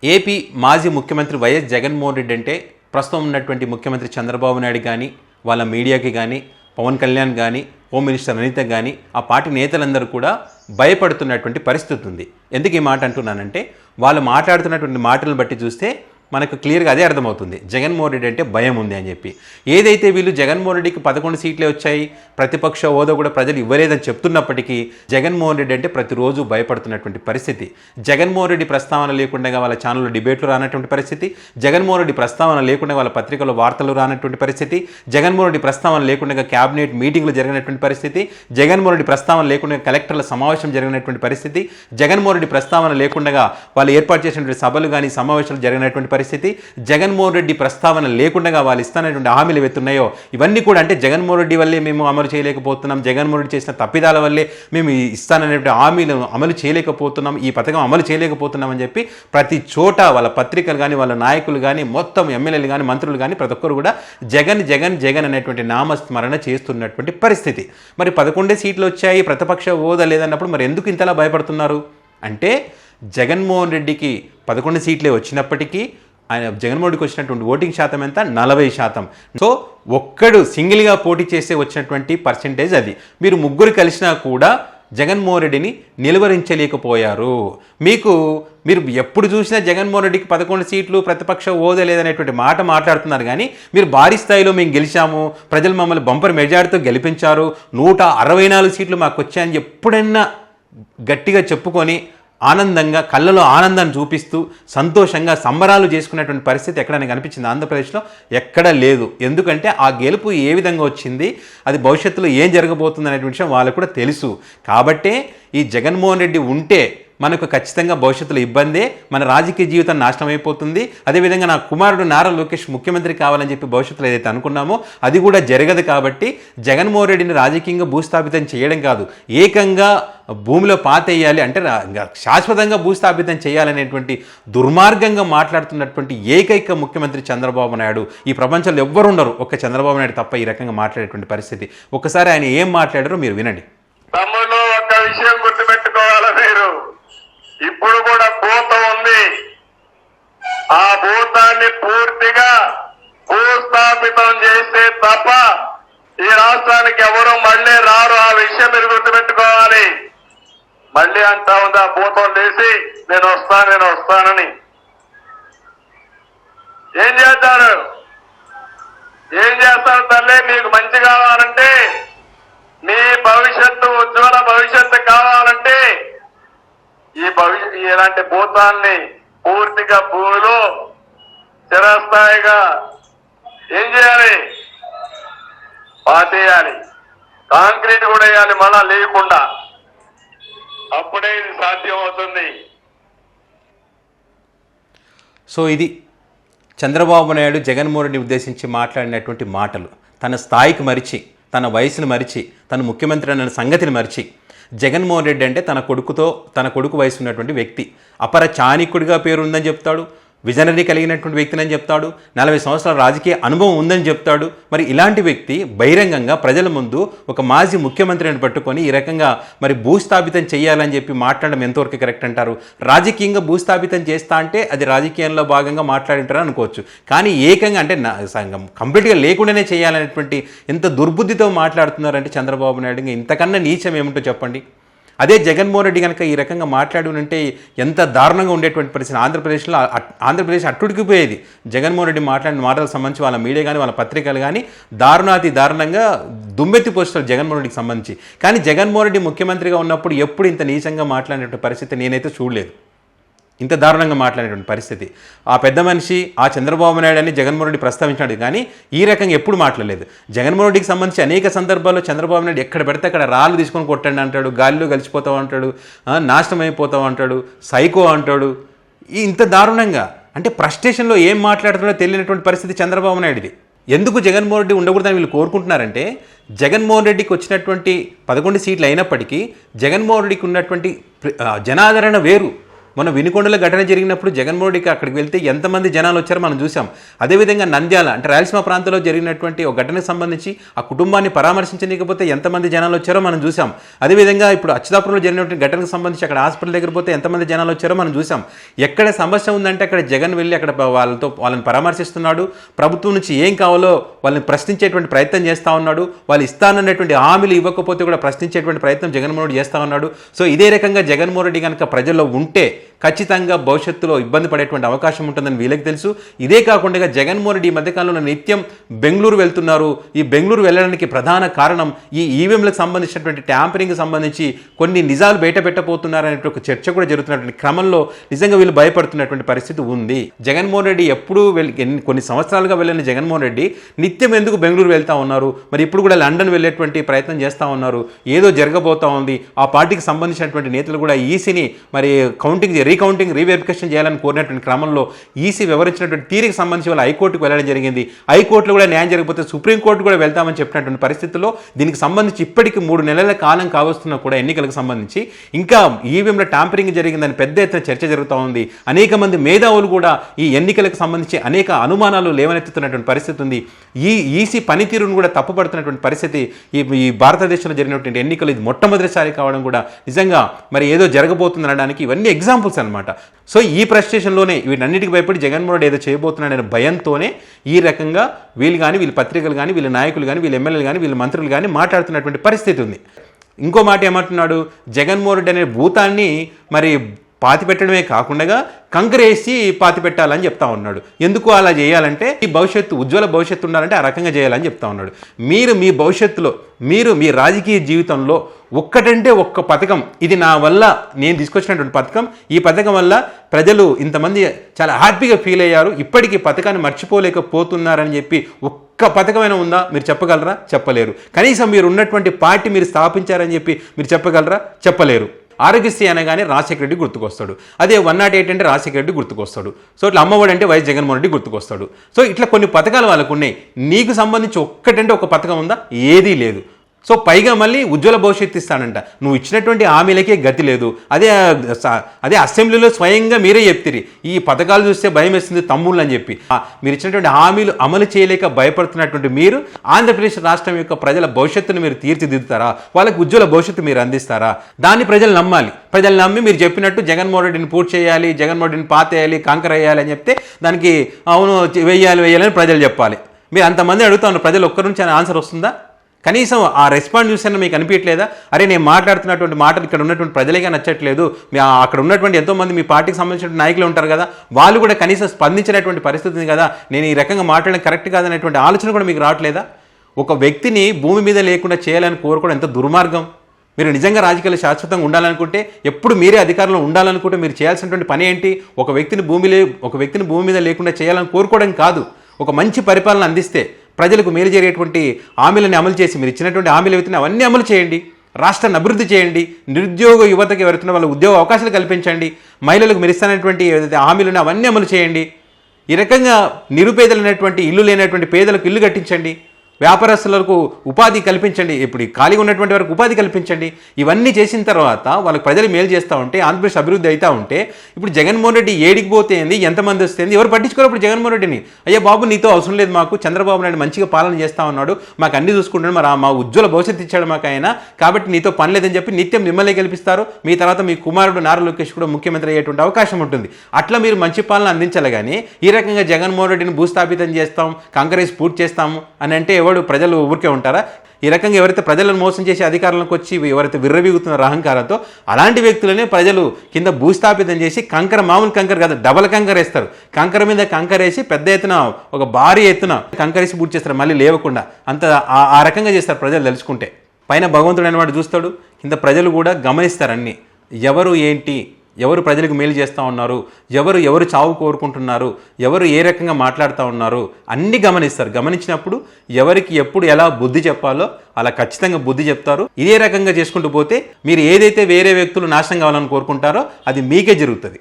AP మాజీ ముఖ్యమంత్రి YS Jaganmohan Reddy అంటే ప్రస్తుతం ఉన్నటువంటి ముఖ్యమంత్రి చంద్రబాబు నాయుడు కానీ, వాళ్ళ మీడియాకి కానీ, పవన్ కళ్యాణ్ కానీ, హోమ్ మినిస్టర్ అనిత కానీ, ఆ పార్టీ నేతలందరూ కూడా భయపడుతున్నటువంటి పరిస్థితి ఉంది. ఎందుకు ఈ మాట అంటున్నానంటే, వాళ్ళు మాట్లాడుతున్నటువంటి మాటలను బట్టి చూస్తే మనకు క్లియర్గా అదే అర్థమవుతుంది. జగన్మోహన్ రెడ్డి అంటే భయం ఉంది అని చెప్పి. ఏదైతే వీళ్ళు జగన్మోహన్ రెడ్డికి 11 సీట్లే వచ్చాయి, ప్రతిపక్ష హోదా కూడా ప్రజలు ఇవ్వలేదని చెప్తున్నప్పటికీ జగన్మోహన్ రెడ్డి అంటే ప్రతిరోజు భయపడుతున్నటువంటి పరిస్థితి. జగన్మోహన్ రెడ్డి ప్రస్తావన లేకుండా వాళ్ళ ఛానల్లో డిబేట్లు రానటువంటి పరిస్థితి, జగన్మోహన్ రెడ్డి ప్రస్తావన లేకుండా వాళ్ళ పత్రికల్లో వార్తలు రానటువంటి పరిస్థితి, జగన్మోహన్ రెడ్డి ప్రస్తావన లేకుండా క్యాబినెట్ మీటింగ్లు జరిగినటువంటి పరిస్థితి, జగన్మోహన్ రెడ్డి ప్రస్తావన లేకుండా కలెక్టర్ల సమావేశం జరిగినటువంటి పరిస్థితి, జగన్మోహన్ రెడ్డి ప్రస్తావన లేకుండా వాళ్ళు ఏర్పాటు చేసినటువంటి సభలు కానీ సమావేశాలు జరిగినటువంటి పరిస్థితి, జగన్మోహన్ రెడ్డి ప్రస్తావన లేకుండా వాళ్ళు ఇస్తానటువంటి హామీలు ఎత్తున్నాయో ఇవన్నీ కూడా అంటే జగన్మోహన్ రెడ్డి వల్లే మేము అమలు చేయలేకపోతున్నాం, జగన్మోహన్ రెడ్డి చేసిన తప్పిదాల వల్లే మేము ఇస్తాననేటువంటి హామీలను అమలు చేయలేకపోతున్నాం, ఈ పథకం అమలు చేయలేకపోతున్నాం అని చెప్పి ప్రతి చోట వాళ్ళ పత్రికలు కానీ, వాళ్ళ నాయకులు కానీ, మొత్తం ఎమ్మెల్యేలు కానీ, మంత్రులు కానీ ప్రతి ఒక్కరు కూడా జగన్ జగన్ జగన్ అనేటువంటి నామస్మరణ చేస్తున్నటువంటి పరిస్థితి. మరి 11 సీట్లు వచ్చాయి, ప్రతిపక్ష హోదా లేదన్నప్పుడు మరి ఎందుకు ఇంతలా భయపడుతున్నారు అంటే, జగన్మోహన్ రెడ్డికి 11 సీట్లే వచ్చినప్పటికీ ఆయన జగన్మోహన్ రెడ్డికి వచ్చినటువంటి ఓటింగ్ శాతం ఎంత? 40%. సో ఒక్కడు సింగిల్గా పోటీ చేస్తే వచ్చినటువంటి పర్సెంటేజ్ అది. మీరు ముగ్గురు కలిసినా కూడా జగన్మోహన్ రెడ్డిని నిలువరించలేకపోయారు. మీరు ఎప్పుడు చూసినా జగన్మోహన్ రెడ్డికి 11 సీట్లు, ప్రతిపక్ష హోదా లేదనేటువంటి మాట మాట్లాడుతున్నారు. కానీ మీరు భారీ స్థాయిలో మేము గెలిచాము, ప్రజలు మమ్మల్ని బంపర్ మెజారిటీతో గెలిపించారు, 164 సీట్లు మాకు వచ్చాయని ఎప్పుడైనా గట్టిగా చెప్పుకొని ఆనందంగా కళ్ళలో ఆనందాన్ని చూపిస్తూ సంతోషంగా సంబరాలు చేసుకునేటువంటి పరిస్థితి ఎక్కడైనా కనిపించింది ఆంధ్రప్రదేశ్లో? ఎక్కడా లేదు. ఎందుకంటే ఆ గెలుపు ఏ విధంగా వచ్చింది, అది భవిష్యత్తులో ఏం జరగబోతుంది అనేటువంటి విషయం వాళ్ళకు కూడా తెలుసు. కాబట్టే ఈ జగన్మోహన్ రెడ్డి ఉంటే మనకు ఖచ్చితంగా భవిష్యత్తులో ఇబ్బందే, మన రాజకీయ జీవితం నాశనం అయిపోతుంది. అదేవిధంగా నా కుమారుడు నారా లోకేష్ ముఖ్యమంత్రి కావాలని చెప్పి భవిష్యత్తులో ఏదైతే అనుకున్నామో అది కూడా జరగదు. కాబట్టి జగన్మోహన్ రెడ్డిని రాజకీయంగా భూస్థాపితం చేయడం కాదు, ఏకంగా భూమిలో పాతేయాలి అంటే శాశ్వతంగా భూస్థాపితం చేయాలనేటువంటి దుర్మార్గంగా మాట్లాడుతున్నటువంటి ఏకైక ముఖ్యమంత్రి చంద్రబాబు నాయుడు. ఈ ప్రపంచంలో ఎవ్వరు ఉండరు ఒక్క చంద్రబాబు నాయుడు తప్ప ఈ రకంగా మాట్లాడేటువంటి పరిస్థితి. ఒకసారి ఆయన ఏం మాట్లాడారో మీరు వినండి. తమ్ముళ్ళు, ఒక విషయం గుర్తుపెట్టుకోవాలి, మీరు ఇప్పుడు కూడా భూతం ఉంది. ఆ భూతాన్ని పూర్తిగా భూస్థాపితం చేస్తే తప్ప ఈ రాష్ట్రానికి ఎవరు మళ్ళీ రారు. ఆ విషయం మీరు గుర్తుపెట్టుకోవాలి. మళ్ళీ అంటా ఉంది ఆ భూతం లేచి నేను వస్తానని. ఏం చేస్తారు తల్లి? మీకు మంచి కావాలంటే, మీ భవిష్యత్తు ఉజ్వల భవిష్యత్తు కావాలంటే ఇలాంటి భూతాన్ని పూర్తిగా భూమిలో చిరస్థాయిగా ఏం చేయాలి? పాతేయాలి, కాంక్రీట్ కూడా వేయాలి మళ్ళా లేకుండా. అప్పుడే ఇది సాధ్యం అవుతుంది. సో ఇది చంద్రబాబు నాయుడు జగన్మోహన్ రెడ్డిని ఉద్దేశించి మాట్లాడినటువంటి మాటలు. తన స్థాయికి మరిచి, తన వయసును మరిచి, తన ముఖ్యమంత్రి అన్న సంగతిని మరిచి, జగన్మోహన్ రెడ్డి అంటే తన కొడుకు వయసు ఉన్నటువంటి వ్యక్తి, అపర చాణిక్యుడిగా పేరు ఉందని చెప్తాడు, విజనరీ కలిగినటువంటి వ్యక్తిని చెప్తాడు, 40 సంవత్సరాల రాజకీయ అనుభవం ఉందని చెప్తాడు. మరి ఇలాంటి వ్యక్తి బహిరంగంగా ప్రజల ముందు ఒక మాజీ ముఖ్యమంత్రిని పట్టుకొని ఈ రకంగా మరి భూస్థాపితం చేయాలని చెప్పి మాట్లాడడం ఎంతవరకు కరెక్ట్ అంటారు? రాజకీయంగా భూస్థాపితం చేస్తా అంటే అది రాజకీయంలో భాగంగా మాట్లాడింటారు అనుకోవచ్చు. కానీ ఏకంగా అంటే కంప్లీట్గా లేకుండానే చేయాలనేటువంటి ఎంత దుర్బుద్ధితో మాట్లాడుతున్నారంటే చంద్రబాబు నాయుడు, ఇంతకన్నా నీచం ఏమిటో చెప్పండి. అదే జగన్మోహన్ రెడ్డి కనుక ఈ రకంగా మాట్లాడునంటే ఎంత దారుణంగా ఉండేటువంటి పరిస్థితి. ఆంధ్రప్రదేశ్ అట్టుడికిపోయేది. జగన్మోహన్ రెడ్డి మాట్లాడిన మాటలకు సంబంధించి వాళ్ళ మీడియా కానీ, వాళ్ళ పత్రికలు కానీ దారుణాతి దారుణంగా దుమ్మెత్తి పోస్తారు జగన్మోహన్ రెడ్డికి సంబంధించి. కానీ జగన్మోహన్ రెడ్డి ముఖ్యమంత్రిగా ఉన్నప్పుడు ఎప్పుడు ఇంత నీచంగా మాట్లాడినటువంటి పరిస్థితి నేనైతే చూడలేదు. ఇంత దారుణంగా మాట్లాడేటువంటి పరిస్థితి. ఆ పెద్ద మనిషి ఆ చంద్రబాబు నాయుడు అని జగన్మోహన్ రెడ్డి ప్రస్తావించాడు, కానీ ఈ రకంగా ఎప్పుడు మాట్లాడలేదు. జగన్మోహన్ రెడ్డికి సంబంధించి అనేక సందర్భాల్లో చంద్రబాబు నాయుడు ఎక్కడ పెడితే అక్కడ రాళ్ళు తీసుకొని కొట్టండి అంటాడు, గాలిలో కలిసిపోతావు అంటాడు, నాశనం అయిపోతావు అంటాడు, సైకో అంటాడు. ఇంత దారుణంగా అంటే ఫ్రస్ట్రేషన్లో ఏం మాట్లాడుతున్నాడో తెలియనటువంటి పరిస్థితి చంద్రబాబు నాయుడిది. ఎందుకు జగన్మోహన్ రెడ్డి ఉండకూడదని వీళ్ళు కోరుకుంటున్నారంటే, జగన్మోహన్ రెడ్డికి వచ్చినటువంటి 11 సీట్లు అయినప్పటికీ జగన్మోహన్ రెడ్డికి ఉన్నటువంటి జనాదరణ వేరు. మొన్న వినుకొండలో ఘటన జరిగినప్పుడు జగన్మోహన్ రెడ్డికి అక్కడికి వెళ్తే ఎంతమంది జనాలు వచ్చారో మనం చూసాం. అదేవిధంగా నంద్యాల అంటే రాయలసీమ ప్రాంతంలో జరిగినటువంటి ఒక ఘటనకు సంబంధించి ఆ కుటుంబాన్ని పరామర్శించలేకపోతే ఎంతమంది జనాలు వచ్చారో మనం చూసాం. అదేవిధంగా ఇప్పుడు అచ్యుతాపురంలో జరిగినటువంటి ఘటనకు సంబంధించి అక్కడ హాస్పిటల్ దగ్గర పోతే ఎంతమంది జనాలు వచ్చారో మనం చూసాం. ఎక్కడ సమస్య ఉందంటే అక్కడ జగన్ వెళ్ళి అక్కడ వాళ్ళని పరామర్శిస్తున్నాడు. ప్రభుత్వం నుంచి ఏం కావాలో వాళ్ళని ప్రశ్నించేటువంటి ప్రయత్నం చేస్తూ ఉన్నాడు. వాళ్ళు ఇస్తానన్నటువంటి హామీలు ఇవ్వకపోతే కూడా ప్రశ్నించేటువంటి ప్రయత్నం జగన్మోహన్ రెడ్డి చేస్తూ ఉన్నాడు. సో ఇదే రకంగా జగన్మోహన్ రెడ్డి కనుక ప్రజల్లో ఉంటే ఖచ్చితంగా భవిష్యత్తులో ఇబ్బంది పడేటువంటి అవకాశం ఉంటుందని వీళ్ళకి తెలుసు. ఇదే కాకుండా జగన్మోహన్ రెడ్డి ఈ మధ్యకాలంలో నిత్యం బెంగళూరు వెళ్తున్నారు. ఈ బెంగళూరు వెళ్ళడానికి ప్రధాన కారణం ఈ ఈవీఎంలకు సంబంధించినటువంటి ట్యాంపరింగ్కి సంబంధించి కొన్ని నిజాలు బయట పెట్టబోతున్నారనే ఒక చర్చ కూడా జరుగుతున్నటువంటి క్రమంలో నిజంగా వీళ్ళు భయపడుతున్నటువంటి పరిస్థితి ఉంది. జగన్మోహన్ రెడ్డి ఎప్పుడూ కొన్ని సంవత్సరాలుగా వెళ్ళిన జగన్మోహన్ రెడ్డి నిత్యం ఎందుకు బెంగళూరు వెళ్తా ఉన్నారు, మరి ఇప్పుడు కూడా లండన్ వెళ్ళేటువంటి ప్రయత్నం చేస్తూ ఉన్నారు. ఏదో జరగబోతా ఉంది. ఆ పార్టీకి సంబంధించినటువంటి నేతలు కూడా ఈసీని మరి రీకౌంటింగ్ రీవెరిఫికేషన్ చేయాలని కోరినటువంటి క్రమంలో ఈసీ వివరించినటువంటి తీరుకి సంబంధించి వాళ్ళు హైకోర్టుకు వెళ్ళడం జరిగింది. హైకోర్టులో కూడా న్యాయం జరగకపోతే సుప్రీంకోర్టు కూడా వెళ్తామని చెప్పినటువంటి పరిస్థితుల్లో దీనికి సంబంధించి ఇప్పటికి 3 నెలల కాలం కావస్తున్నా కూడా ఎన్నికలకు సంబంధించి ఇంకా ఈవీఎంల ట్యాంపరింగ్ జరిగిందని పెద్ద ఎత్తున చర్చ జరుగుతూ ఉంది. అనేక మంది మేధావులు కూడా ఈ ఎన్నికలకు సంబంధించి అనేక అనుమానాలు లేవనెత్తుతున్నటువంటి పరిస్థితి ఉంది. ఈ ఈసీ పనితీరును కూడా తప్పుపడుతున్నటువంటి పరిస్థితి ఈ భారతదేశంలో జరిగినటువంటి ఎన్నికలు ఇది మొట్టమొదటిసారి కావడం కూడా నిజంగా మరి ఏదో జరగబోతుంది అనడానికి ఇవన్నీ ఎగ్జాంపుల్స్ అనమాట. సో ఈ ఫ్రస్ట్రేషన్లోనే వీటన్నిటికి భయపడి జగన్మోహన్ రెడ్డి ఏదో చేయబోతున్నాడనే భయంతోనే ఈ రకంగా వీళ్ళు కానీ వీళ్ళ పత్రికలు కానీ వీళ్ళ నాయకులు కానీ వీళ్ళ ఎమ్మెల్యేలు కానీ వీళ్ళ మంత్రులు కానీ మాట్లాడుతున్నటువంటి పరిస్థితి ఉంది. ఇంకో మాట ఏమంటున్నాడు, జగన్మోహన్ రెడ్డి అనే భూతాన్ని మరి పాతిపెట్టడమే కాకుండా కంకరేసి పాతిపెట్టాలని చెప్తా ఉన్నాడు. ఎందుకు అలా చేయాలంటే ఈ భవిష్యత్తు ఉజ్వల భవిష్యత్తు ఉండాలంటే ఆ రకంగా చేయాలని చెప్తా ఉన్నాడు. మీరు మీ భవిష్యత్తులో మీ రాజకీయ జీవితంలో ఒక్కటంటే ఒక్క పథకం, ఇది నా వల్ల నేను తీసుకొచ్చినటువంటి పథకం, ఈ పథకం వల్ల ప్రజలు ఇంతమంది చాలా హ్యాపీగా ఫీల్ అయ్యారు, ఇప్పటికీ పథకాన్ని మర్చిపోలేకపోతున్నారని చెప్పి ఒక్క పథకమైనా ఉందా మీరు చెప్పగలరా? చెప్పలేరు. కనీసం మీరు ఉన్నటువంటి పార్టీ మీరు స్థాపించారని చెప్పి మీరు చెప్పగలరా? చెప్పలేరు. ఆరోగ్యశ్రీ అనగానే రాజశేఖర రెడ్డి గుర్తుకొస్తాడు. అదే 108 అంటే రాజశేఖర రెడ్డి గుర్తుకొస్తాడు. సో ఇట్లా అమ్మఒడి అంటే వైఎస్ జగన్మోహన్ రెడ్డి గుర్తుకొస్తాడు. సో ఇట్లా కొన్ని పథకాలు వాళ్ళకు ఉన్నాయి. నీకు సంబంధించి ఒక్కటంటే ఒక పథకం ఉందా? ఏదీ లేదు. సో పైగా మళ్ళీ ఉజ్వల భవిష్యత్తు ఇస్తానంట. నువ్వు ఇచ్చినటువంటి హామీలకే గతి లేదు. అదే అసెంబ్లీలో స్వయంగా మీరే చెప్తిరి, ఈ పథకాలు చూస్తే భయం వేస్తుంది తమ్ముళ్ళు అని చెప్పి. మీరు ఇచ్చినటువంటి హామీలు అమలు చేయలేక భయపడుతున్నటువంటి మీరు ఆంధ్రప్రదేశ్ రాష్ట్రం యొక్క ప్రజల భవిష్యత్తును మీరు తీర్చిదిద్దుతారా? వాళ్ళకి ఉజ్వల భవిష్యత్తు మీరు అందిస్తారా? దాన్ని ప్రజలు నమ్మాలి. ప్రజలు నమ్మి మీరు చెప్పినట్టు జగన్మోహన్ రెడ్డిని పూర్తి చేయాలి, జగన్మోహన్ రెడ్డిని పాతేయాలి, కాంకర్ వేయాలి అని చెప్తే దానికి అవును వేయాలని ప్రజలు చెప్పాలి. మీరు అంతమంది అడుగుతా ఉన్నారు, ప్రజలు ఒక్కరి నుంచి ఆన్సర్ వస్తుందా? కనీసం ఆ రెస్పాన్స్ చూసినా మీకు అనిపించట్లేదా? అరే నేను మాట్లాడుతున్నటువంటి మాటలు ఇక్కడ ఉన్నటువంటి ప్రజలకే నచ్చట్లేదు, అక్కడ ఉన్నటువంటి ఎంతోమంది మీ పార్టీకి సంబంధించిన నాయకులు ఉంటారు కదా, వాళ్ళు కూడా కనీసం స్పందించినటువంటి పరిస్థితి ఉంది కదా, నేను ఈ రకంగా మాట్లాడడం కరెక్ట్ కాదనేటువంటి ఆలోచన కూడా మీకు రావట్లేదా? ఒక వ్యక్తిని భూమి మీద లేకుండా చేయాలని కోరుకోవడం ఎంత దుర్మార్గం. మీరు నిజంగా రాజకీయాలు శాశ్వతంగా ఉండాలనుకుంటే, ఎప్పుడు మీరే అధికారంలో ఉండాలనుకుంటే మీరు చేయాల్సినటువంటి పని ఏంటి? ఒక వ్యక్తిని భూమి మీద లేకుండా చేయాలని కోరుకోవడం కాదు, ఒక మంచి పరిపాలన అందిస్తే ప్రజలకు మేలు జరిగేటువంటి హామీలను అమలు చేసి, మీరు ఇచ్చినటువంటి హామీలు ఏవైతే అవన్నీ అమలు చేయండి, రాష్ట్రాన్ని అభివృద్ధి చేయండి, నిరుద్యోగ యువతకి ఎవరుతున్న వాళ్ళ ఉద్యోగ అవకాశాలు కల్పించండి, మహిళలకు మీరు ఇస్తున్నటువంటి ఏదైతే హామీలను అవన్నీ అమలు చేయండి. ఈ రకంగా నిరుపేదలైనటువంటి ఇల్లు లేనటువంటి పేదలకు ఇల్లు కట్టించండి, వ్యాపారస్తులకు ఉపాధి కల్పించండి, ఇప్పుడు ఖాళీగా ఉన్నటువంటి వారికి ఉపాధి కల్పించండి. ఇవన్నీ చేసిన తర్వాత వాళ్ళకి ప్రజలు మేలు చేస్తూ ఉంటే, ఆంధ్రప్రదేశ్ అభివృద్ధి అవుతూ ఉంటే, ఇప్పుడు జగన్మోహన్ రెడ్డి ఏడికి పోతేంది, ఎంతమంది వస్తేంది, ఎవరు పట్టించుకోరు. ఇప్పుడు జగన్మోహన్ రెడ్డిని అయ్యా బాబు నీతో అవసరం లేదు, మాకు చంద్రబాబు నాయుడు మంచిగా పాలన చేస్తూ ఉన్నాడు, మాకు అన్ని చూసుకుంటాడు, మరి మా ఉజ్వల భవిష్యత్తు ఇచ్చాడు మాకు ఆయన, కాబట్టి నీతో పని లేదని చెప్పి నిత్యం మిమ్మల్ని గెలిపిస్తారు. మీ తర్వాత మీ కుమారుడు నారా లోకేష్ కూడా ముఖ్యమంత్రి అయ్యేటువంటి అవకాశం ఉంటుంది. అట్లా మీరు మంచి పాలన అందించాలి. కానీ ఈ రకంగా జగన్మోహన్ రెడ్డిని భూస్థాపితం చేస్తాం, కాంగ్రెస్ పూర్తి చేస్తాము అని అంటే ప్రజలు ఊరికే ఉంటారా? ఈ రకంగా ఎవరైతే ప్రజలను మోసం చేసి అధికారంలోకి వచ్చి ఎవరైతే విర్రవీగుతున్న అహంకారంతో అలాంటి వ్యక్తులనే ప్రజలు కింద భూస్థాపితం చేసి మామూలు కంకర కాదు, డబల్ కంకర వేస్తారు. కంకర మీద కంకర వేసి పెద్ద ఎత్తున ఒక భారీ ఎత్తున కంకరేసి పూర్తి చేస్తారు, మళ్ళీ లేవకుండా. అంత ఆ రకంగా చేస్తారు ప్రజలు తెలుసుకుంటే. పైన భగవంతుడు అనేవాడు చూస్తాడు, కింద ప్రజలు కూడా గమనిస్తారు అన్నీ. ఎవరు ఏంటి, ఎవరు ప్రజలకు మేలు చేస్తూ ఉన్నారు, ఎవరు చావు కోరుకుంటున్నారు, ఎవరు ఏ రకంగా మాట్లాడుతూ ఉన్నారు అన్నీ గమనిస్తారు. గమనించినప్పుడు ఎవరికి ఎప్పుడు ఎలా బుద్ధి చెప్పాలో అలా ఖచ్చితంగా బుద్ధి చెప్తారు. ఇదే రకంగా చేసుకుంటూ పోతే మీరు ఏదైతే వేరే వ్యక్తులు నాశనం కావాలని కోరుకుంటారో అది మీకే జరుగుతుంది.